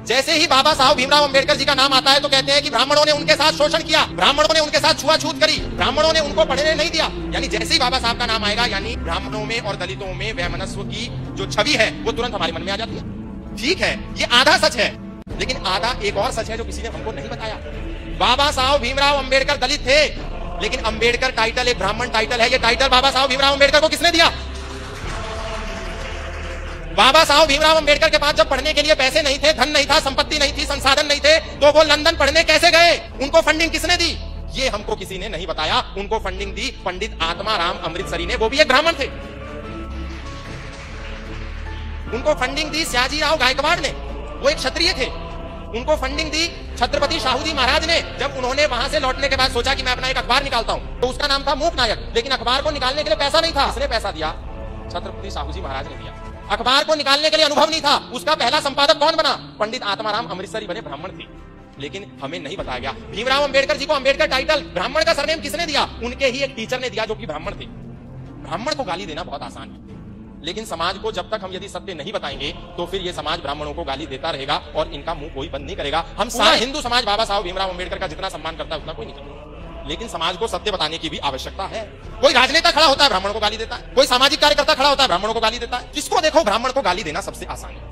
जैसे ही बाबा साहब भीमराव अंबेडकर जी का नाम आता है तो कहते हैं कि ब्राह्मणों ने उनके साथ शोषण किया, ब्राह्मणों ने उनके साथ छुआछूत करी, ब्राह्मणों ने उनको पढ़ने नहीं दिया। यानी जैसे ही बाबा साहब का नाम आएगा यानी ब्राह्मणों में और दलितों में वैमनस्व की जो छवि है वो तुरंत हमारे मन में आ जाती है। ठीक है, ये आधा सच है, लेकिन आधा एक और सच है जो किसी ने हमको नहीं बताया। बाबा साहब भीमराव अंबेडकर दलित थे, लेकिन अंबेडकर टाइटल एक ब्राह्मण टाइटल है। ये टाइटल बाबा साहब भीमराव अंबेडकर को किसने दिया? बाबा साहब भीमराव अंबेडकर के पास जब पढ़ने के लिए पैसे नहीं थे, धन नहीं था, संपत्ति नहीं थी, संसाधन नहीं थे, तो वो लंदन पढ़ने कैसे गए? उनको फंडिंग किसने दी? ये हमको किसी ने नहीं बताया। उनको फंडिंग दी पंडित आत्माराम अमृतसरी ने, वो भी एक ब्राह्मण थे। उनको फंडिंग दी सयाजीराव गायकवाड़ ने, वो एक क्षत्रिय थे। उनको फंडिंग दी छत्रपति शाहू महाराज ने। जब उन्होंने वहां से लौटने के बाद सोचा कि मैं अपना एक अखबार निकालता हूं, तो उसका नाम था मूक नायक, लेकिन अखबार को निकालने के लिए पैसा नहीं था। किसने पैसा दिया? छत्रपति शाहू महाराज ने दिया। अखबार को निकालने के लिए अनुभव नहीं था। उसका पहला संपादक कौन बना? पंडित आत्माराम अमृतसरी बने, ब्राह्मण थे। लेकिन हमें नहीं बताया गया भीमराव अंबेडकर जी को अंबेडकर टाइटल, ब्राह्मण का सरनेम किसने दिया? उनके ही एक टीचर ने दिया जो कि ब्राह्मण थे। ब्राह्मण को गाली देना बहुत आसान है, लेकिन समाज को जब तक हम यदि सत्य नहीं बताएंगे तो फिर ये समाज ब्राह्मणों को गाली देता रहेगा और इनका मुंह कोई बंद नहीं करेगा। हम सारा हिंदू समाज बाबा साहब भीमराव अंबेडकर का जितना सम्मान करता है उतना कोई नहीं करता, लेकिन समाज को सत्य बताने की भी आवश्यकता है। कोई राजनेता खड़ा होता है, ब्राह्मणों को गाली देता है। कोई सामाजिक कार्यकर्ता खड़ा होता है, ब्राह्मणों को गाली देता है। जिसको देखो ब्राह्मण को गाली देना सबसे आसान है।